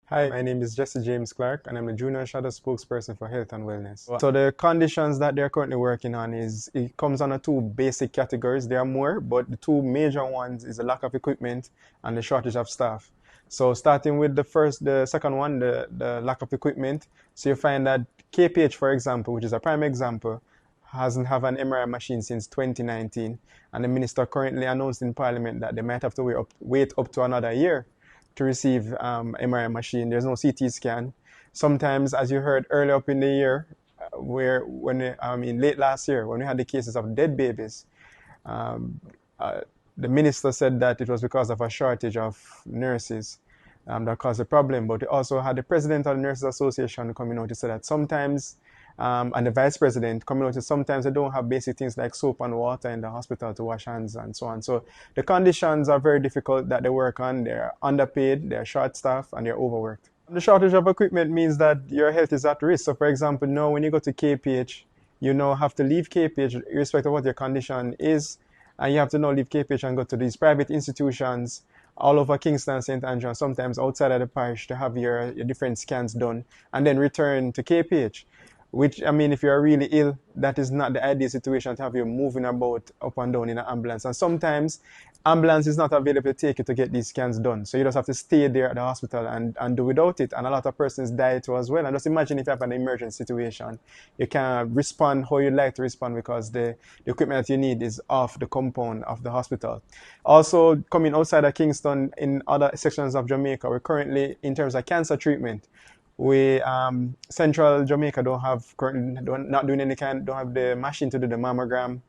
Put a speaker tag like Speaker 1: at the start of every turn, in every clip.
Speaker 1: Hi, my name is Jesse James Clarke, and I'm the Junior Shadow Spokesperson for Health and Wellness. So the conditions that they're currently working on it comes under two basic categories. There are more, but the two major ones is the lack of equipment and the shortage of staff. So starting with the second one, the lack of equipment. So you find that KPH, for example, which is a prime example, hasn't have an MRI machine since 2019, and the minister currently announced in Parliament that they might have to wait up to another year to receive MRI machine. There's no CT scan. Sometimes, as you heard earlier up in the year, late last year, when we had the cases of dead babies, um, uh, the minister said that it was because of a shortage of nurses that caused the problem. But we also had the president of the Nurses Association coming out to say that sometimes, and the vice president coming out to sometimes they don't have basic things like soap and water in the hospital to wash hands and so on. So the conditions are very difficult that they work on. They're underpaid, they're short staffed, and they're overworked. The shortage of equipment means that your health is at risk. So for example, now when you go to KPH, you now have to leave KPH irrespective of what your condition is, and you have to now leave KPH and go to these private institutions all over Kingston and St. Andrew, and sometimes outside of the parish to have your different scans done, and then return to KPH. Which, I mean, if you're really ill, that is not the ideal situation to have you moving about up and down in an ambulance. And sometimes ambulance is not available to take you to get these scans done. So you just have to stay there at the hospital and do without it. And a lot of persons die too as well. And just imagine if you have an emergency situation, you can't respond how you'd like to respond because the equipment that you need is off the compound of the hospital. Also, coming outside of Kingston, in other sections of Jamaica, we're currently, in terms of cancer treatment, we Central Jamaica don't have not doing any don't have the machine to do the mammogram.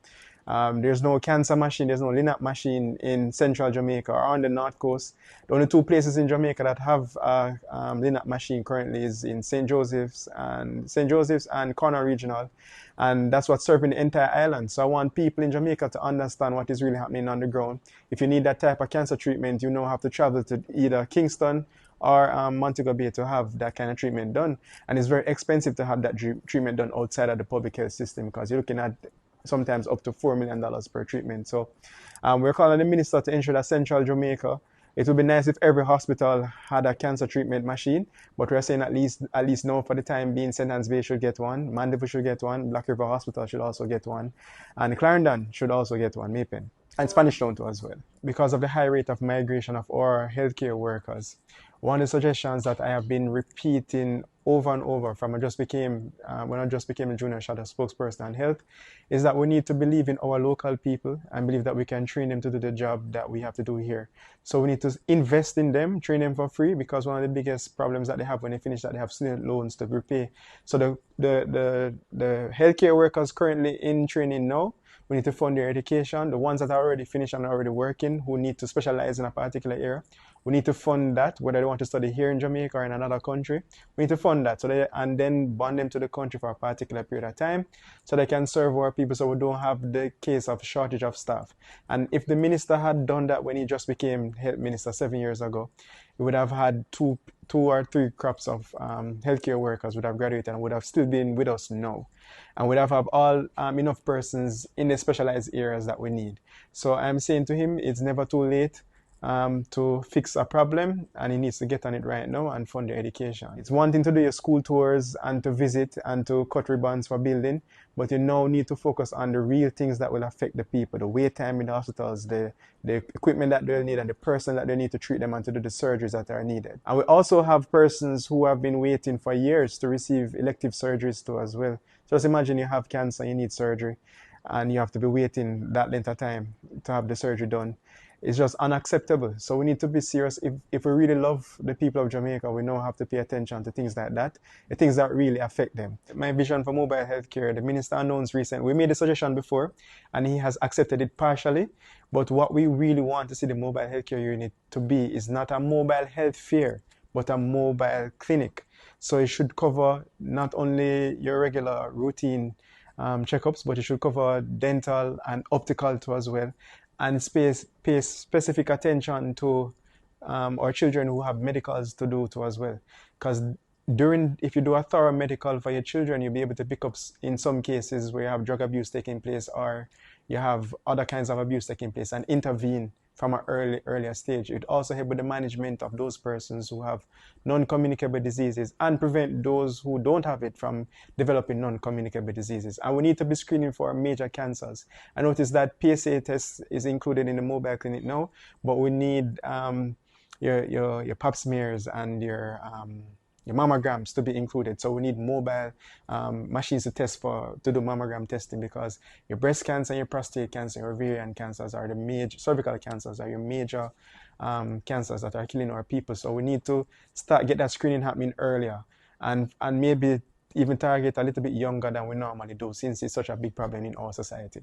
Speaker 1: There's no cancer machine, there's no Linac machine in Central Jamaica or on the North Coast. The only two places in Jamaica that have a Linac machine currently is in St. Joseph's and Corner Regional, and that's what's serving the entire island. So I want people in Jamaica to understand what is really happening on the ground. If you need that type of cancer treatment, you now have to travel to either Kingston or Montego Bay to have that kind of treatment done. And it's very expensive to have that treatment done outside of the public health system because you're looking at sometimes up to $4 million per treatment. So we're calling on the minister to ensure that Central Jamaica, it would be nice if every hospital had a cancer treatment machine, but we're saying at least now for the time being, St. Anne's Bay should get one, Mandeville should get one, Black River Hospital should also get one, and Clarendon should also get one, Maypen, and Spanish Town too as well. Because of the high rate of migration of our healthcare workers, one of the suggestions that I have been repeating over and over from when I just became a junior shadow spokesperson on health is that we need to believe in our local people and believe that we can train them to do the job that we have to do here. So we need to invest in them, train them for free, because one of the biggest problems that they have when they finish that they have student loans to repay. So the healthcare workers currently in training now, we need to fund their education. The ones that are already finished and already working, who need to specialize in a particular area, we need to fund that, whether they want to study here in Jamaica or in another country. We need to fund that and then bond them to the country for a particular period of time so they can serve our people so we don't have the case of shortage of staff. And if the minister had done that when he just became health minister 7 years ago, we would have had two or three crops of healthcare workers would have graduated and would have still been with us now. And we'd have all enough persons in the specialized areas that we need. So I'm saying to him, it's never too late to fix a problem, and he needs to get on it right now and fund their education. It's one thing to do your school tours and to visit and to cut ribbons for building, but you now need to focus on the real things that will affect the people, the wait time in the hospitals, the equipment that they'll need, and the person that they need to treat them and to do the surgeries that are needed. And we also have persons who have been waiting for years to receive elective surgeries too as well. Just imagine you have cancer, you need surgery, and you have to be waiting that length of time to have the surgery done. It's just unacceptable. So we need to be serious. If we really love the people of Jamaica, we now have to pay attention to things like that, the things that really affect them. My vision for mobile healthcare, the minister announced recently, we made a suggestion before, and he has accepted it partially. But what we really want to see the mobile healthcare unit to be is not a mobile health fair, but a mobile clinic. So it should cover not only your regular routine checkups, but it should cover dental and optical too as well, and pay specific attention to our children who have medicals to do too as well. Because if you do a thorough medical for your children, you'll be able to pick up in some cases where you have drug abuse taking place or you have other kinds of abuse taking place and intervene from an earlier stage. It also help with the management of those persons who have non-communicable diseases and prevent those who don't have it from developing non-communicable diseases. And we need to be screening for major cancers. I noticed that PSA test is included in the mobile clinic now, but we need your pap smears and your mammograms to be included. So we need mobile machines to do mammogram testing, because your breast cancer, your prostate cancer, your ovarian cancers are the major, cervical cancers are your major cancers that are killing our people. So we need to get that screening happening earlier, and maybe even target a little bit younger than we normally do, since it's such a big problem in our society.